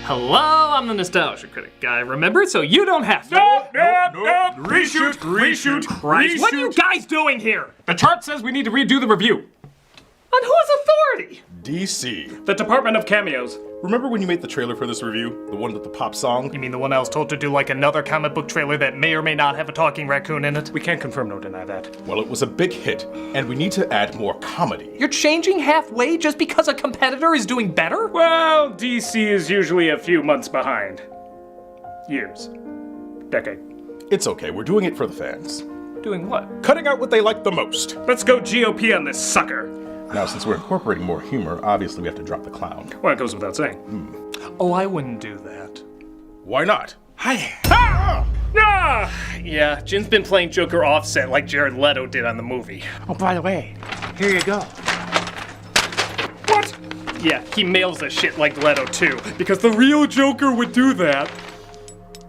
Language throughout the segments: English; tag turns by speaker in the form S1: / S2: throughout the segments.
S1: Hello, I'm the Nostalgia Critic guy, remember? So you don't have to.
S2: No. Reshoot.
S1: Christ, what are you guys doing here?
S2: The chart says we need to redo the review.
S1: On whose authority?
S3: DC.
S2: The Department of Cameos.
S3: Remember when you made the trailer for this review? The one with the pop song?
S1: You mean the one I was told to do like another comic book trailer that may or may not have a talking raccoon in it?
S2: We can't confirm nor deny that.
S3: Well, it was a big hit, and we need to add more comedy.
S1: You're changing halfway just because a competitor is doing better?
S2: Well, DC is usually a few months behind. Years. Decade.
S3: It's okay, we're doing it for the fans.
S1: Doing what?
S3: Cutting out what they like the most.
S2: Let's go GOP on this sucker.
S3: Now, since we're incorporating more humor, obviously we have to drop the clown.
S2: Well, it goes without saying.
S1: Oh, I wouldn't do that.
S3: Why not?
S1: Hi.
S2: Ah!
S1: Yeah, Jin's been playing Joker offset like Jared Leto did on the movie.
S4: Oh, by the way, here you go.
S2: What?
S1: Yeah, he mails the shit like Leto too, because the real Joker would do that.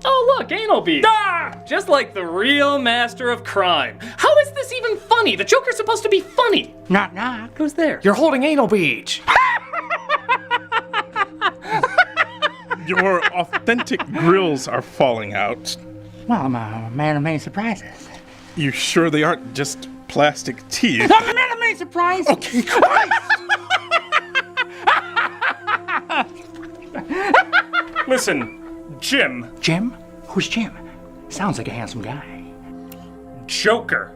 S1: Oh look, anal bead.
S2: Ah!
S1: Just like the real master of crime. How is this even funny? The Joker's supposed to be funny.
S4: Knock, knock.
S1: Who's there? You're holding anal beads.
S3: Your authentic grills are falling out.
S4: Well, I'm a man of many surprises.
S3: You sure they aren't just plastic teeth?
S4: I'm a man of many surprises.
S3: Okay, Christ!
S2: Listen, Jim.
S4: Jim? Who's Jim? Sounds like a handsome guy.
S2: Joker.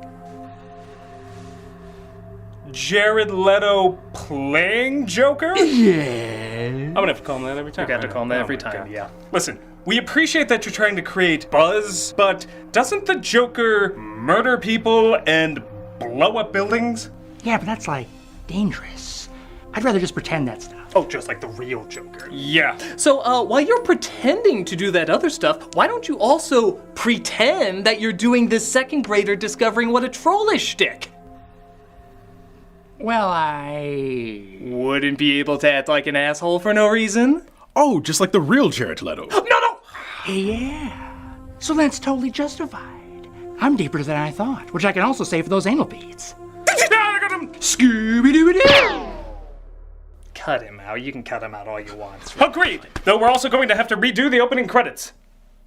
S2: Jared Leto playing Joker?
S4: Yeah.
S2: I'm gonna have to call him that every time.
S1: You got to call him that
S2: Oh
S1: every
S2: my
S1: time,
S2: God.
S1: yeah.
S2: Listen, we appreciate that you're trying to create buzz, but doesn't the Joker murder people and blow up buildings?
S4: Yeah, but that's like dangerous. I'd rather just pretend that stuff.
S2: Oh, just like the real Joker. Yeah.
S1: So, while you're pretending to do that other stuff, why don't you also pretend that you're doing this second grader discovering what a troll is shtick?
S4: Well, I...
S1: Wouldn't be able to act like an asshole for no reason?
S3: Oh, just like the real Jared Leto.
S2: No!
S4: Yeah. So that's totally justified. I'm deeper than I thought, which I can also say for those anal beads.
S2: I got him!
S4: Scooby-Dooby-Doo!
S1: Cut him out. You can cut him out all you want.
S2: Agreed! Though we're also going to have to redo the opening credits.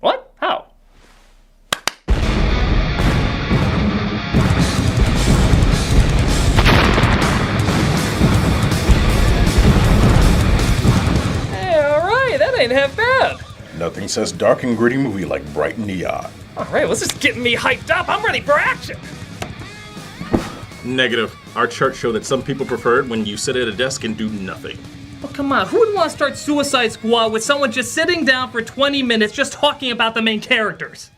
S1: What? How? Hey, alright, that ain't half bad.
S3: Nothing says dark and gritty movie like bright neon.
S1: Alright, well, this is getting me hyped up. I'm ready for action.
S3: Negative. Our charts show that some people prefer it when you sit at a desk and do nothing.
S1: Oh, come on. Who would want to start Suicide Squad with someone just sitting down for 20 minutes just talking about the main characters?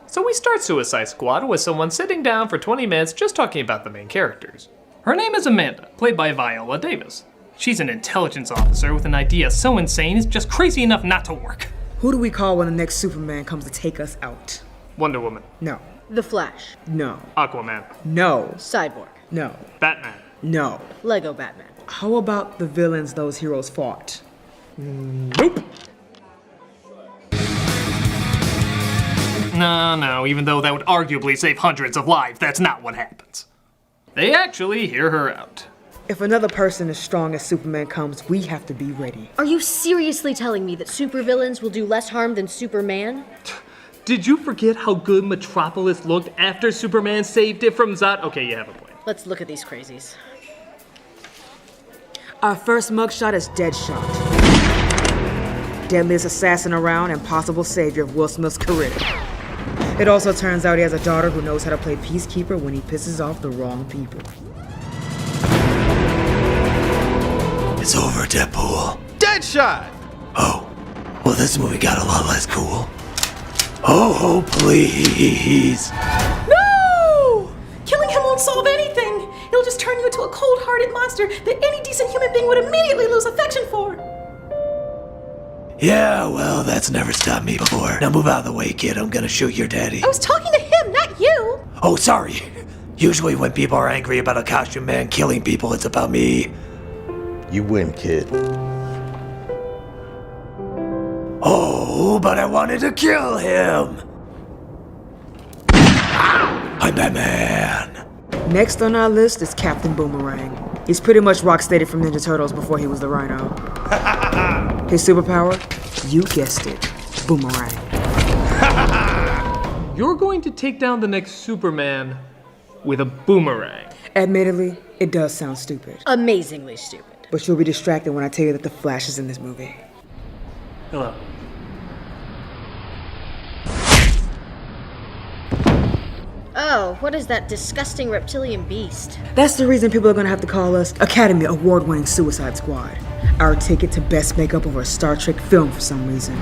S1: So we start Suicide Squad with someone sitting down for 20 minutes just talking about the main characters. Her name is Amanda, played by Viola Davis. She's an intelligence officer with an idea so insane it's just crazy enough not to work.
S5: Who do we call when the next Superman comes to take us out?
S1: Wonder Woman.
S5: No.
S6: The Flash.
S5: No.
S1: Aquaman.
S5: No.
S6: Cyborg.
S5: No.
S1: Batman.
S5: No.
S6: Lego Batman.
S5: How about the villains those heroes fought?
S1: Nope. No, even though that would arguably save hundreds of lives, that's not what happens. They actually hear her out.
S5: If another person as strong as Superman comes, we have to be ready.
S6: Are you seriously telling me that supervillains will do less harm than Superman?
S1: Did you forget how good Metropolis looked after Superman saved it from Zod? Okay, you have a point.
S6: Let's look at these crazies.
S5: Our first mugshot is Deadshot. Deadliest assassin around and possible savior of Will Smith's career. It also turns out he has a daughter who knows how to play peacekeeper when he pisses off the wrong people.
S7: It's over, Deadpool.
S8: Deadshot!
S7: Oh, well, this movie got a lot less cool. Oh, please.
S9: No! Killing him won't solve anything. It'll just turn you into a cold-hearted monster that any decent human being would immediately lose affection for.
S7: Yeah, well, that's never stopped me before. Now move out of the way, kid. I'm gonna shoot your daddy.
S9: I was talking to him, not you.
S7: Oh, sorry. Usually when people are angry about a costume man killing people, it's about me.
S8: You win, kid.
S7: Oh, but I wanted to kill him. I'm Batman.
S5: Next on our list is Captain Boomerang. He's pretty much rock stated from Ninja Turtles before he was the Rhino. His superpower? You guessed it. Boomerang.
S1: You're going to take down the next Superman with a boomerang.
S5: Admittedly, it does sound stupid.
S6: Amazingly stupid.
S5: But you'll be distracted when I tell you that the Flash is in this movie.
S1: Hello.
S6: Oh, what is that disgusting reptilian beast?
S5: That's the reason people are gonna have to call us Academy Award-winning Suicide Squad. Our ticket to best makeup over a Star Trek film for some reason.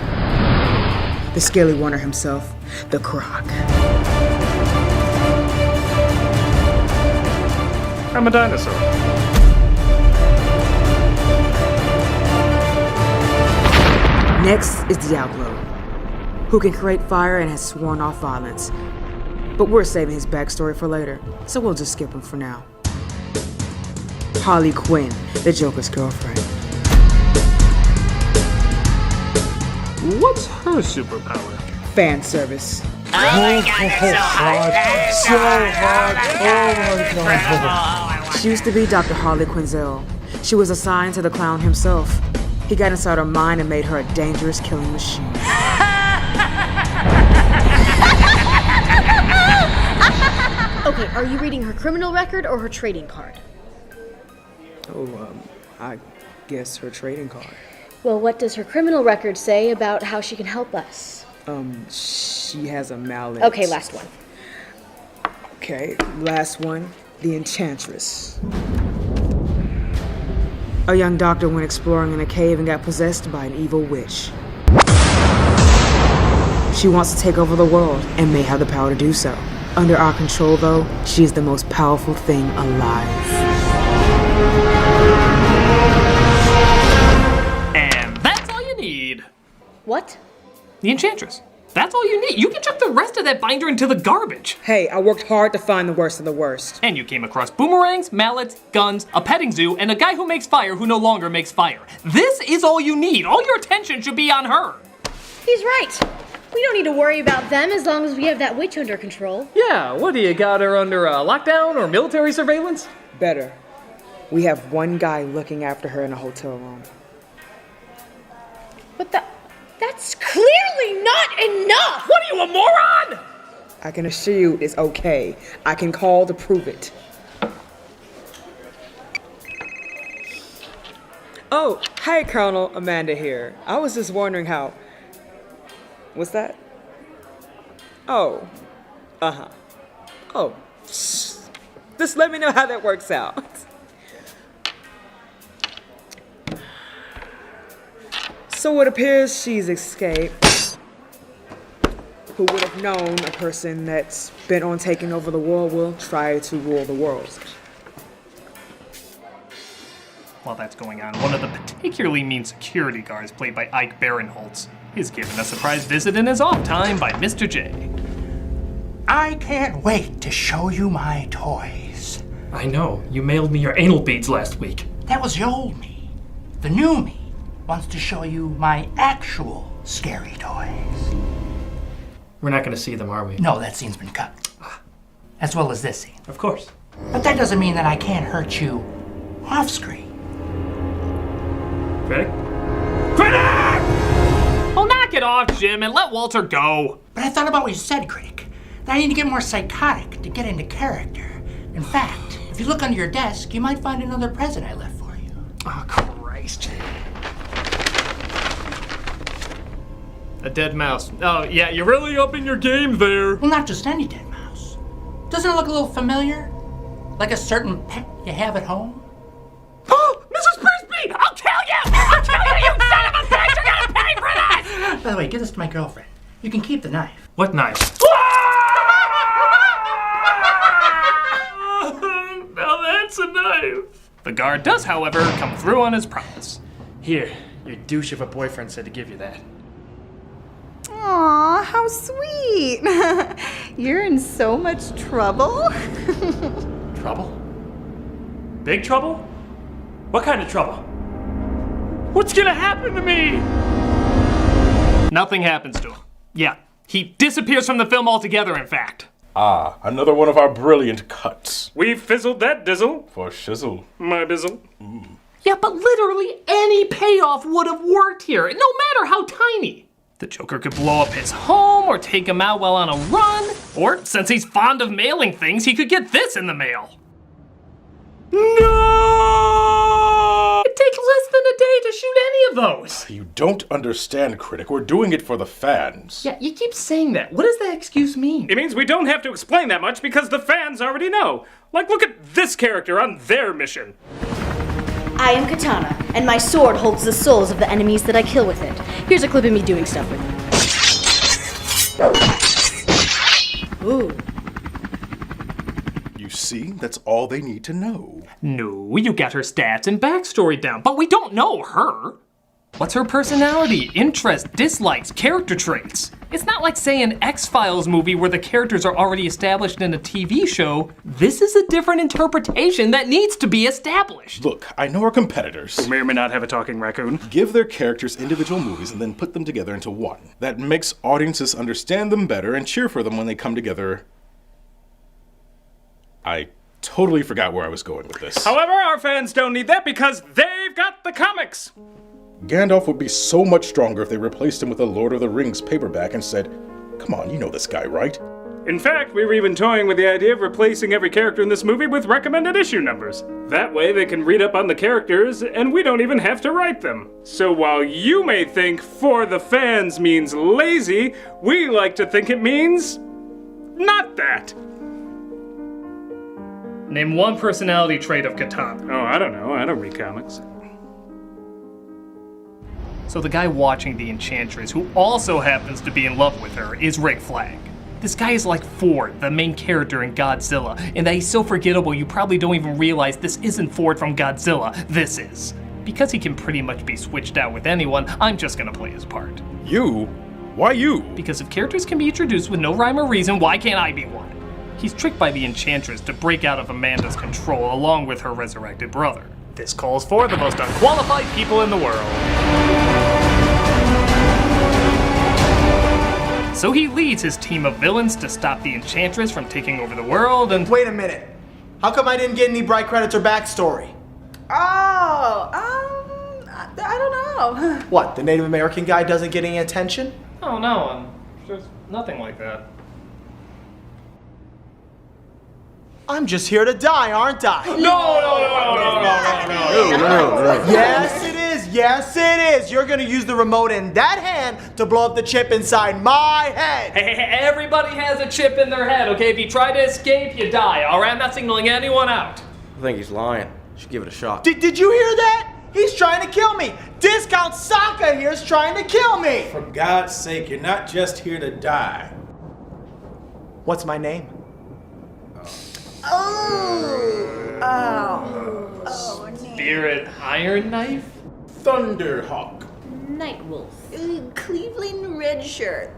S5: The Scaly Wonder himself, the Croc.
S2: I'm a dinosaur.
S5: Next is Diablo, who can create fire and has sworn off violence. But we're saving his backstory for later, so we'll just skip him for now. Harley Quinn, the Joker's girlfriend.
S1: What's her superpower?
S5: Fan service. She used to be Dr. Harley Quinzel. She was assigned to the clown himself. He got inside her mind and made her a dangerous killing machine.
S6: Okay, are you reading her criminal record or her trading card?
S5: I guess her trading card.
S6: Well, what does her criminal record say about how she can help us?
S5: She has a mallet.
S6: Okay, last one.
S5: Okay, last one. The Enchantress. A young doctor went exploring in a cave and got possessed by an evil witch. She wants to take over the world and may have the power to do so. Under our control, though, she is the most powerful thing alive.
S1: And that's all you need.
S6: What?
S1: The Enchantress. That's all you need. You can chuck the rest of that binder into the garbage.
S5: Hey, I worked hard to find the worst of the worst.
S1: And you came across boomerangs, mallets, guns, a petting zoo, and a guy who makes fire who no longer makes fire. This is all you need. All your attention should be on her.
S6: He's right. We don't need to worry about them as long as we have that witch under control.
S1: Yeah, what do you got her under lockdown or military surveillance?
S5: Better. We have one guy looking after her in a hotel room.
S6: But that's clearly not enough!
S1: What are you, a moron?
S5: I can assure you it's okay. I can call to prove it. Oh, hey Colonel, Amanda here. I was just wondering how... What's that? Oh. Uh-huh. Oh. Just let me know how that works out. So it appears she's escaped. Who would have known a person that's bent on taking over the world will try to rule the world?
S1: While that's going on, one of the particularly mean security guards, played by Ike Barinholtz, is given a surprise visit in his off time by Mr. J.
S4: I can't wait to show you my toys.
S10: I know. You mailed me your anal beads last week.
S4: That was the old me. The new me wants to show you my actual scary toys.
S10: We're not going to see them, are we?
S4: No, that scene's been cut. As well as this scene.
S10: Of course.
S4: But that doesn't mean that I can't hurt you off screen.
S10: Critic? Critic!
S1: Oh, knock it off, Jim, and let Walter go.
S4: But I thought about what you said, Critic. That I need to get more psychotic to get into character. In fact, if you look under your desk, you might find another present I left for you.
S1: Oh, Christ. A dead mouse. Oh, yeah, you're really upping your game there.
S4: Well, not just any dead mouse. Doesn't it look a little familiar? Like a certain pet you have at home?
S1: Oh, Mrs. Brisby! I'll kill you! I'll kill you, you son of a bitch! You're gonna pay for this!
S4: By the way, give this to my girlfriend. You can keep the knife.
S10: What knife?
S1: Now that's a knife. The guard does, however, come through on his promise.
S10: Here, your douche of a boyfriend said to give you that.
S11: Aw, how sweet. You're in so much trouble.
S10: Trouble? Big trouble? What kind of trouble?
S1: What's gonna happen to me? Nothing happens to him. Yeah, he disappears from the film altogether, in fact.
S3: Ah, another one of our brilliant cuts.
S2: We fizzled that dizzle.
S3: For shizzle.
S2: My bizzle.
S1: Yeah, but literally any payoff would have worked here, no matter how tiny. The Joker could blow up his home or take him out while on a run. Or, since he's fond of mailing things, he could get this in the mail.
S2: No!
S1: It takes less than a day to shoot any of those.
S3: You don't understand, Critic. We're doing it for the fans.
S1: Yeah, you keep saying that. What does that excuse mean?
S2: It means we don't have to explain that much because the fans already know. Like, look at this character on their mission.
S6: I am Katana, and my sword holds the souls of the enemies that I kill with it. Here's a clip of me doing stuff with it. Ooh.
S3: You see? That's all they need to know.
S1: No, you got her stats and backstory down, but we don't know her. What's her personality, interests, dislikes, character traits? It's not like, say, an X-Files movie where the characters are already established in a TV show. This is a different interpretation that needs to be established.
S3: Look, I know our competitors.
S2: May or may not have a talking raccoon.
S3: Give their characters individual movies and then put them together into one. That makes audiences understand them better and cheer for them when they come together. I totally forgot where I was going with this.
S2: However, our fans don't need that because they've got the comics.
S3: Gandalf would be so much stronger if they replaced him with a Lord of the Rings paperback and said, "Come on, you know this guy, right?"
S2: In fact, we were even toying with the idea of replacing every character in this movie with recommended issue numbers. That way they can read up on the characters and we don't even have to write them. So while you may think for the fans means lazy, we like to think it means not that.
S1: Name one personality trait of Katana.
S2: Oh, I don't know. I don't read comics.
S1: So the guy watching the Enchantress, who also happens to be in love with her, is Rick Flag. This guy is like Ford, the main character in Godzilla, and that he's so forgettable you probably don't even realize this isn't Ford from Godzilla, this is. Because he can pretty much be switched out with anyone, I'm just gonna play his part.
S3: You? Why you?
S1: Because if characters can be introduced with no rhyme or reason, why can't I be one? He's tricked by the Enchantress to break out of Amanda's control along with her resurrected brother. This calls for the most unqualified people in the world. So he leads his team of villains to stop the Enchantress from taking over the world and—
S12: Wait a minute. How come I didn't get any bright credits or backstory?
S9: I don't know.
S12: What, the Native American guy doesn't get any attention?
S1: Oh no, there's nothing like that.
S12: I'm just here to die, aren't I?
S2: No.
S12: Yes, it is. Yes, it is. You're gonna use the remote in that hand to blow up the chip inside my head.
S1: Hey, everybody has a chip in their head, okay? If you try to escape, you die, alright? I'm not signaling anyone out.
S12: I think he's lying. Should give it a shot. Did you hear that? He's trying to kill me. Discount Sokka here is trying to kill me.
S8: For God's sake, you're not just here to die.
S12: What's my name?
S1: Spirit Iron Knife?
S8: Thunderhawk.
S6: Nightwolf.
S11: Cleveland Redshirt.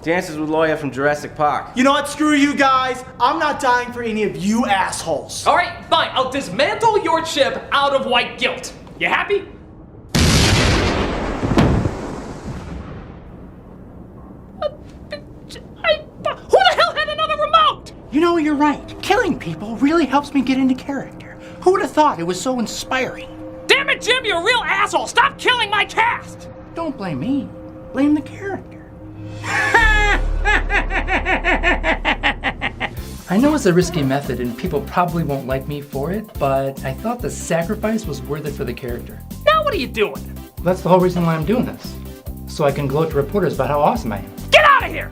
S12: Dances with Lawyer from Jurassic Park. You know what? Screw you guys. I'm not dying for any of you assholes.
S1: Alright, fine. I'll dismantle your chip out of white guilt. You happy? Who the hell had another remote?
S4: You know, you're right. Killing people really helps me get into character. Who would have thought it was so inspiring?
S1: Damn it, Jim, you're a real asshole! Stop killing my cast!
S4: Don't blame me. Blame the character.
S13: I know it's a risky method and people probably won't like me for it, but I thought the sacrifice was worth it for the character.
S1: Now what are you doing?
S13: That's the whole reason why I'm doing this. So I can gloat to reporters about how awesome I am.
S1: Get out of here!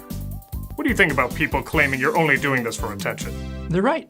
S1: What do you think about people claiming you're only doing this for attention?
S13: They're right.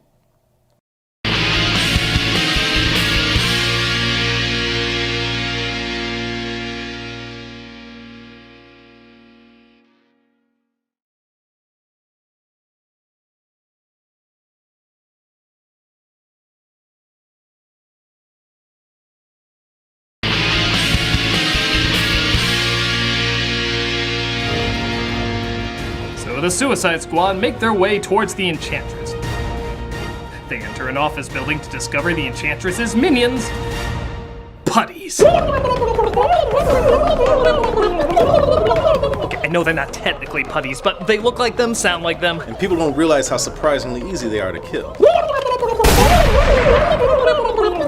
S1: The Suicide Squad make their way towards the Enchantress. They enter an office building to discover the Enchantress's minions. putties. Okay, I know they're not technically putties, but they look like them, sound like them.
S3: And people don't realize how surprisingly easy they are to kill.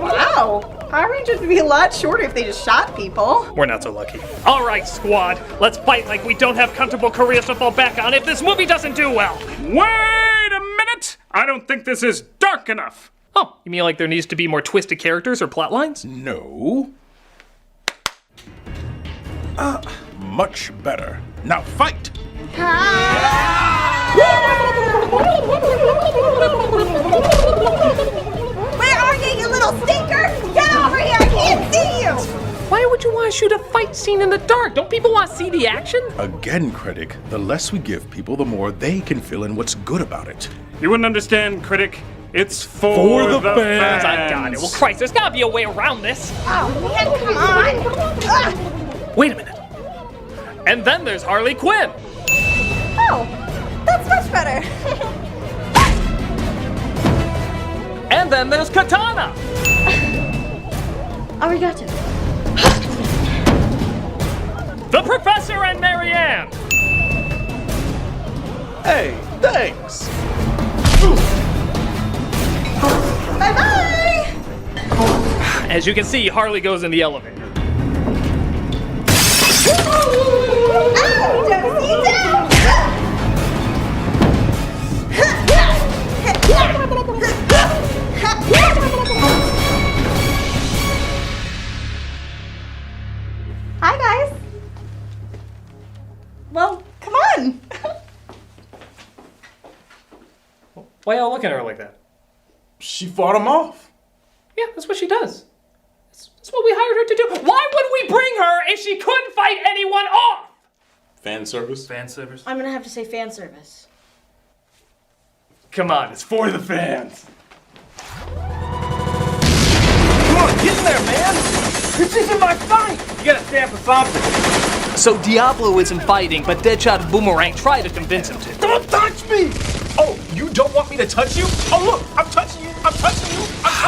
S11: Wow. Power Rangers would be a lot shorter if they just shot people.
S1: We're not so lucky. All right, squad. Let's fight like we don't have comfortable careers to fall back on if this movie doesn't do well.
S2: Wait a minute! I don't think this is dark enough.
S1: Oh, you mean like there needs to be more twisted characters or plot lines?
S3: No. Much better. Now fight!
S11: Where are you, you little stinker? Get over here, I can't see you!
S1: Why would you want to shoot a fight scene in the dark? Don't people want to see the action?
S3: Again, Critic, the less we give people, the more they can fill in what's good about it.
S2: You wouldn't understand, Critic. It's for the fans.
S1: I got it. Well, Christ, there's gotta be a way around this.
S11: Oh, man, come on! Ugh.
S1: Wait a minute. And then there's Harley Quinn.
S11: Oh, that's much better.
S1: And then there's Katana.
S6: Arigato.
S1: The Professor and Marianne.
S3: Hey, thanks!
S11: Bye-bye!
S1: As you can see, Harley goes in the elevator.
S11: Hi, guys. Well, come on.
S1: Why y'all looking at her like that?
S8: She fought him off.
S1: Yeah, that's what she does. That's what we hired her to do. Why would we bring her if she couldn't fight anyone off?
S8: Fan service?
S10: Fan service?
S6: I'm gonna have to say fan service.
S1: Come on, it's for the fans.
S12: Come on, get in there, man! This isn't my fight! You gotta stand for something.
S1: So Diablo isn't fighting, but Deadshot and Boomerang try to convince him to.
S12: Don't touch me! Oh, you don't want me to touch you? Oh, look, I'm touching you, I'm touching you!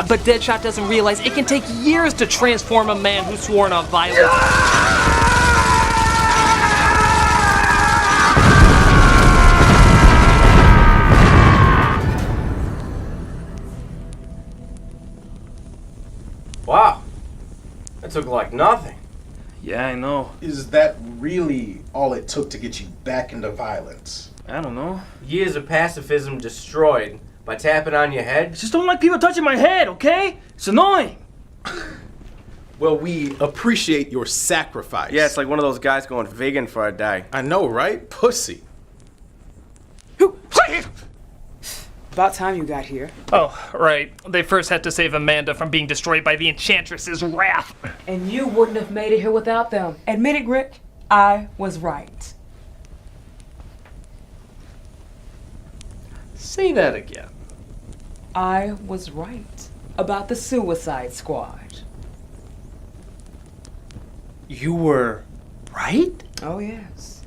S1: But Deadshot doesn't realize it can take years to transform a man who's sworn off violence.
S12: Wow, that took like nothing.
S10: Yeah, I know.
S3: Is that really all it took to get you back into violence?
S10: I don't know.
S12: Years of pacifism destroyed by tapping on your head?
S10: I just don't like people touching my head, okay? It's annoying.
S3: Well, we appreciate your sacrifice.
S12: Yeah, it's like one of those guys going vegan for a day.
S3: I know, right? Pussy.
S5: About time you got here.
S1: Oh, right. They first had to save Amanda from being destroyed by the Enchantress's wrath.
S5: And you wouldn't have made it here without them. Admit it, Rick, I was right.
S1: Say that again.
S5: I was right about the Suicide Squad.
S1: You were right?
S5: Oh, yes.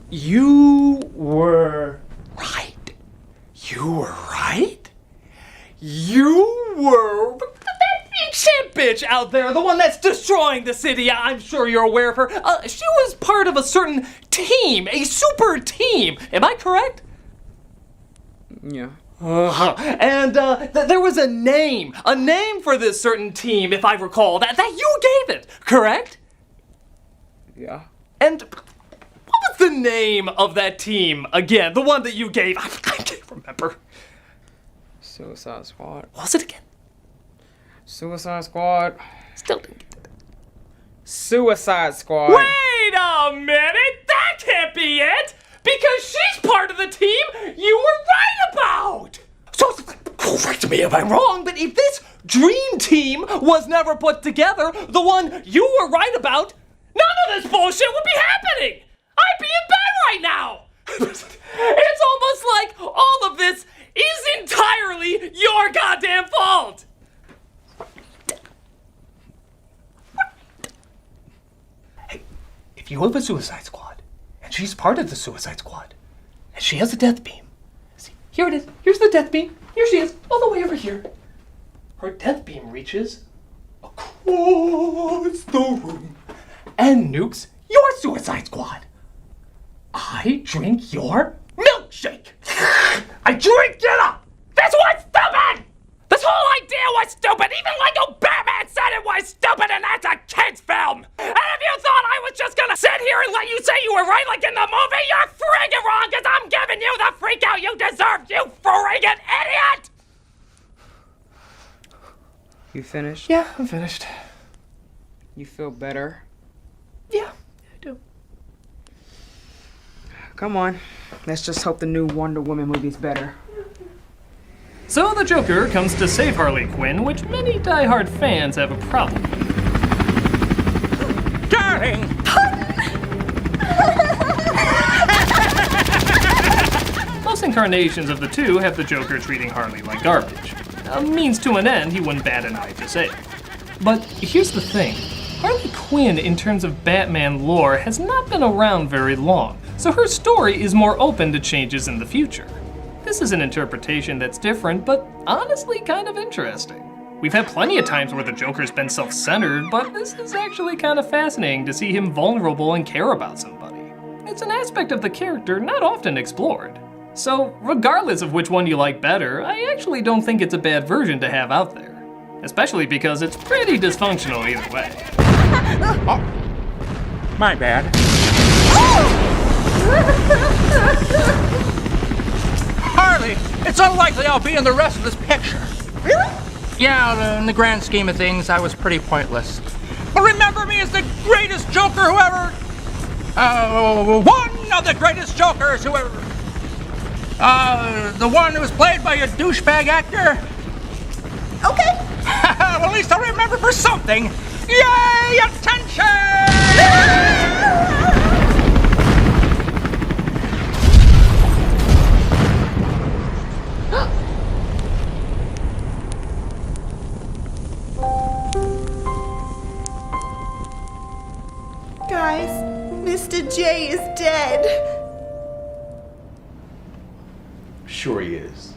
S1: You were right. You were right? You were that ancient bitch out there, the one that's destroying the city. I'm sure you're aware of her. She was part of a certain team, a super team. Am I correct?
S5: Yeah.
S1: And there was a name for this certain team, if I recall, that you gave it, correct?
S5: Yeah.
S1: And what was the name of that team again? The one that you gave? I can't remember.
S5: Suicide Squad.
S1: What was it again?
S5: Suicide Squad.
S1: Still didn't get it.
S5: Suicide Squad.
S1: Wait a minute! That can't be it! Because she's part of the team you were right about! So, correct me if I'm wrong, but if this dream team was never put together, the one you were right about, none of this bullshit would be happening! I'd be in bed right now! It's almost like all of this is entirely your goddamn fault! Hey, if you have a Suicide Squad, and she's part of the Suicide Squad, and she has a death beam, see, here it is, here's the death beam, here she is, all the way over here. Her death beam reaches What's the room? And nukes your Suicide Squad. I drink your milkshake. I drink it up. This was stupid. This whole idea was stupid. Even Lego Batman said it was stupid, and that's a kid's film. And if you thought I was just gonna sit here and let you say you were right like in the movie, you're friggin' wrong, because I'm giving you the freak out you deserve, you friggin' idiot!
S5: You finished?
S1: Yeah, I'm finished.
S5: You feel better?
S1: Yeah, I do.
S5: Come on. Let's just hope the new Wonder Woman movie's better.
S1: So the Joker comes to save Harley Quinn, which many die-hard fans have a problem with.
S4: Darling!
S1: Most incarnations of the two have the Joker treating Harley like garbage. A means to an end he wouldn't bat an eye to say. But here's the thing. Harley Quinn, in terms of Batman lore, has not been around very long, so her story is more open to changes in the future. This is an interpretation that's different, but honestly kind of interesting. We've had plenty of times where the Joker's been self-centered, but this is actually kind of fascinating to see him vulnerable and care about somebody. It's an aspect of the character not often explored. So, regardless of which one you like better, I actually don't think it's a bad version to have out there. Especially because it's pretty dysfunctional either way.
S4: Oh, my bad. Harley, it's unlikely I'll be in the rest of this picture.
S11: Really?
S4: Yeah, in the grand scheme of things, I was pretty pointless. But remember me as the greatest Joker who ever... one of the greatest Jokers who ever... the one who was played by a douchebag actor?
S11: Okay.
S4: Well, at least I'll remember for something. Yay, attention!
S11: Guys, Mr. J is dead.
S8: Sure he is.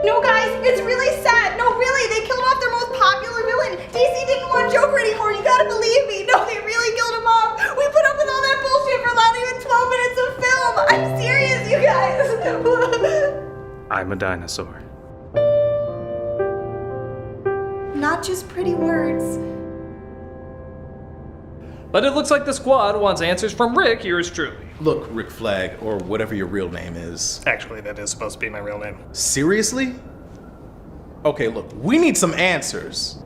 S11: No, guys, it's really sad. No, really, they killed off their most popular villain. DC didn't want Joker anymore. You gotta believe me. No, they really killed him off. We put up with all that bullshit for not even 12 minutes of film. I'm serious, you guys.
S2: I'm a dinosaur.
S11: Not just pretty words.
S1: But it looks like the squad wants answers from Rick, yours truly.
S3: Look, Rick Flag, or whatever your real name is.
S1: Actually, that is supposed to be my real name.
S3: Seriously? Okay, look, we need some answers.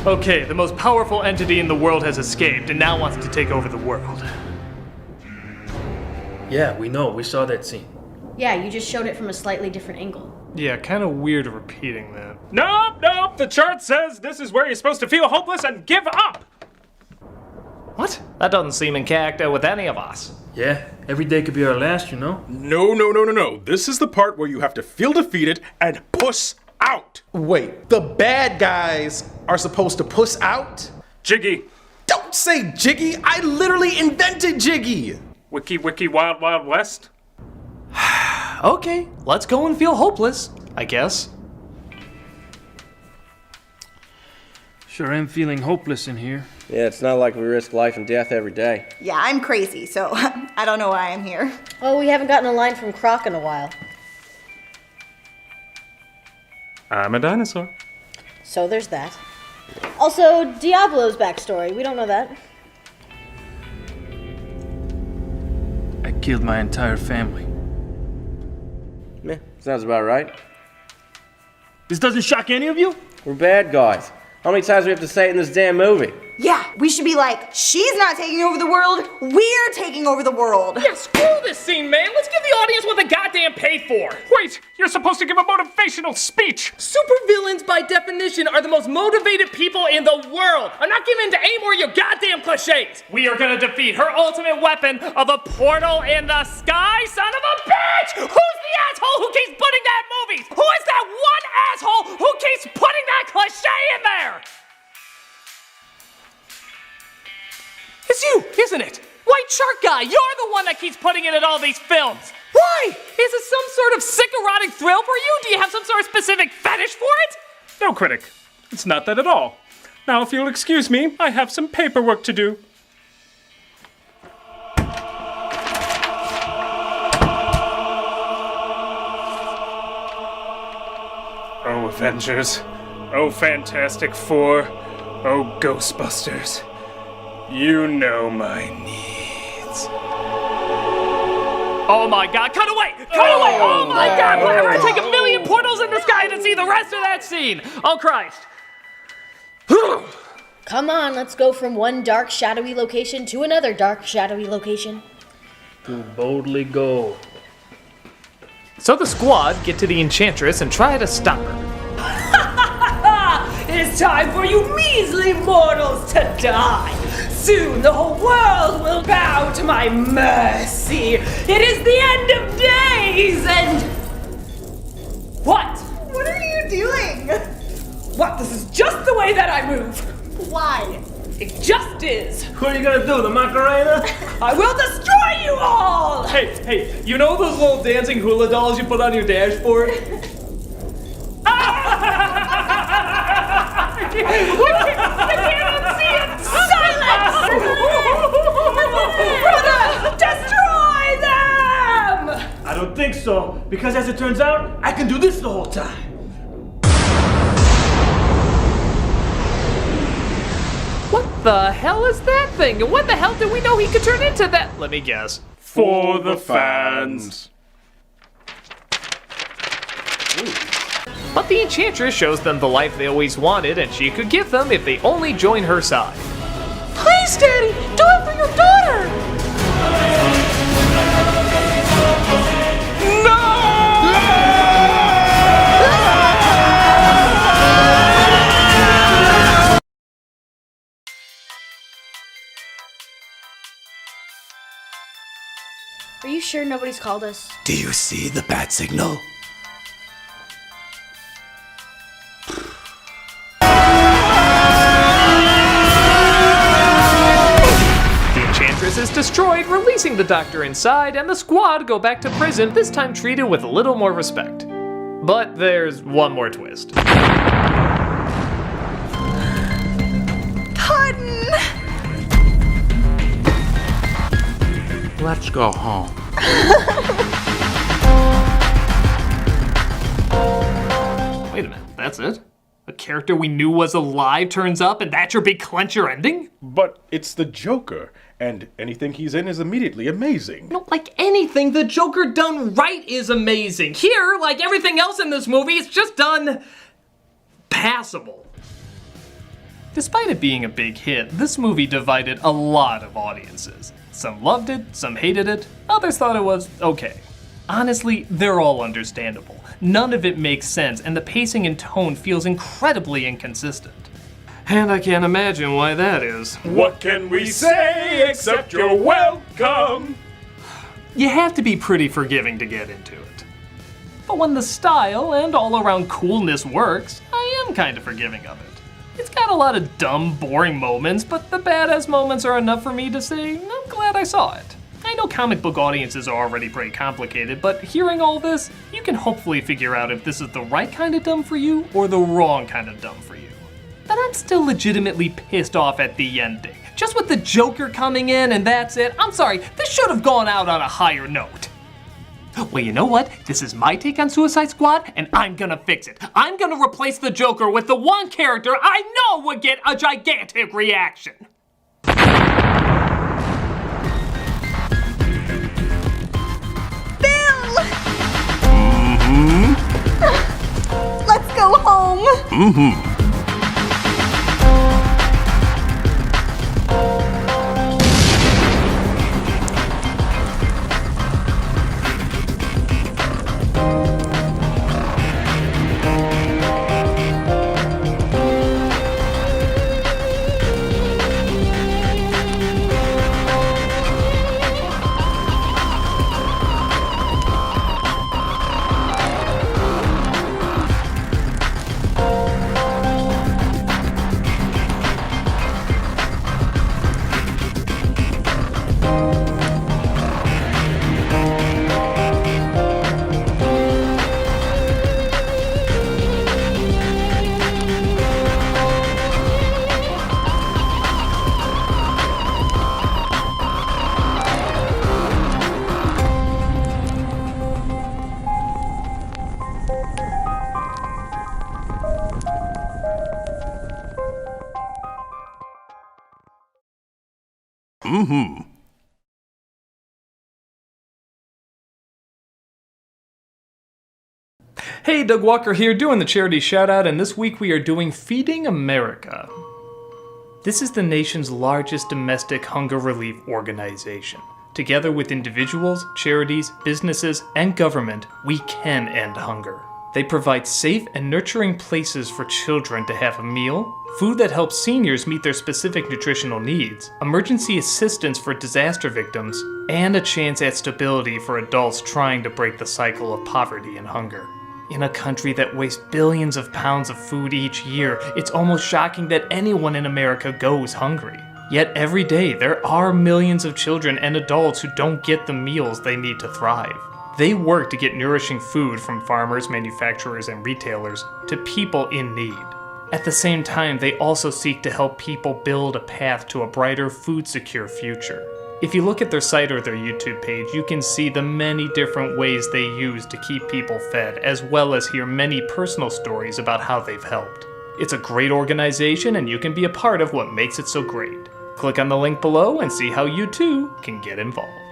S1: Okay, the most powerful entity in the world has escaped and now wants to take over the world.
S10: Yeah, we know. We saw that scene.
S6: Yeah, you just showed it from a slightly different angle.
S1: Yeah, kind of weird repeating that.
S2: Nope, nope, the chart says this is where you're supposed to feel hopeless and give up!
S1: What? That doesn't seem in character with any of us.
S10: Yeah, every day could be our last, you know?
S3: No. This is the part where you have to feel defeated and puss out. Wait, the bad guys are supposed to puss out?
S2: Jiggy.
S3: Don't say Jiggy! I literally invented Jiggy!
S2: Wiki Wild Wild West?
S1: Okay, let's go and feel hopeless, I guess.
S10: Sure am feeling hopeless in here.
S12: Yeah, it's not like we risk life and death every day.
S11: Yeah, I'm crazy, so I don't know why I'm here.
S6: Oh, we haven't gotten a line from Croc in a while.
S2: I'm a dinosaur.
S6: So there's that. Also, Diablo's backstory. We don't know that.
S10: I killed my entire family.
S12: Meh, sounds about right.
S10: This doesn't shock any of you?
S12: We're bad guys. How many times do we have to say it in this damn movie?
S11: Yeah, we should be like, she's not taking over the world, we're taking over the world.
S1: Yeah, screw this scene, man. Let's give the audience what they goddamn paid for.
S2: Wait, you're supposed to give a motivational speech.
S1: Supervillains, by definition, are the most motivated people in the world. I'm not giving in to any more of your goddamn cliches. We are gonna defeat her ultimate weapon of a portal in the sky, son of a bitch! Who's the asshole who keeps putting that in movies? Who is that one asshole who keeps putting that cliche in there? It's you, isn't it? White Shark Guy, you're the one that keeps putting it in all these films. Why? Is it some sort of sick erotic thrill for you? Do you have some sort of specific fetish for it?
S2: No, Critic. It's not that at all. Now, if you'll excuse me, I have some paperwork to do. Oh, Avengers. Oh, Fantastic Four. Oh, Ghostbusters. You know my needs.
S1: Oh my god, cut away! Cut away! Oh my god, whatever! I take 1,000,000 portals in the sky to see the rest of that scene! Oh Christ!
S6: Come on, let's go from one dark, shadowy location to another dark, shadowy location.
S10: To boldly go.
S1: So the squad get to the Enchantress and try to stop her.
S9: It's time for you measly mortals to die. Soon the whole world will bow to my mercy. It is the end of days and... What?
S11: What are you doing?
S9: What? This is just the way that I move.
S11: Why?
S9: It just is.
S10: What are you gonna do, the Macarena?
S9: I will destroy you all!
S1: Hey, you know those little dancing hula dolls you put on your dashboard?
S9: I can't unsee it! Silence! Brother, destroy them!
S10: I don't think so, because as it turns out, I can do this the whole time.
S1: What the hell is that thing? And what the hell did we know he could turn into that? Let me guess.
S2: For the fans.
S1: But the Enchantress shows them the life they always wanted and she could give them if they only join her side.
S9: Please, Daddy, do it for your daughter!
S6: Are you sure nobody's called us?
S7: Do you see the bat signal?
S1: Is destroyed, releasing the Doctor inside, and the squad go back to prison, this time treated with a little more respect. But there's one more twist.
S11: Cotton!
S8: Let's go home.
S1: Wait a minute, that's it? A character we knew was alive turns up and that's your big clencher ending?
S3: But it's the Joker, and anything he's in is immediately amazing.
S1: No, like anything, the Joker done right is amazing. Here, like everything else in this movie, it's just done passable. Despite it being a big hit, this movie divided a lot of audiences. Some loved it, some hated it, others thought it was okay. Honestly, they're all understandable. None of it makes sense, and the pacing and tone feels incredibly inconsistent. And I can't imagine why that is.
S2: What can we say except you're welcome?
S1: You have to be pretty forgiving to get into it. But when the style and all-around coolness works, I am kind of forgiving of it. It's got a lot of dumb, boring moments, but the badass moments are enough for me to say, I'm glad I saw it. I know comic book audiences are already pretty complicated, but hearing all this, you can hopefully figure out if this is the right kind of dumb for you or the wrong kind of dumb for you. But I'm still legitimately pissed off at the ending. Just with the Joker coming in and that's it, I'm sorry, this should have gone out on a higher note. Well, you know what? This is my take on Suicide Squad, and I'm gonna fix it. I'm gonna replace the Joker with the one character I know would get a gigantic reaction.
S11: Let's go home.
S1: Hey, Doug Walker here, doing the charity shout-out, and this week we are doing Feeding America. This is the nation's largest domestic hunger relief organization. Together with individuals, charities, businesses, and government, we can end hunger. They provide safe and nurturing places for children to have a meal, food that helps seniors meet their specific nutritional needs, emergency assistance for disaster victims, and a chance at stability for adults trying to break the cycle of poverty and hunger. In a country that wastes billions of pounds of food each year, it's almost shocking that anyone in America goes hungry. Yet every day, there are millions of children and adults who don't get the meals they need to thrive. They work to get nourishing food from farmers, manufacturers, and retailers to people in need. At the same time, they also seek to help people build a path to a brighter, food-secure future. If you look at their site or their YouTube page, you can see the many different ways they use to keep people fed, as well as hear many personal stories about how they've helped. It's a great organization, and you can be a part of what makes it so great. Click on the link below and see how you too can get involved.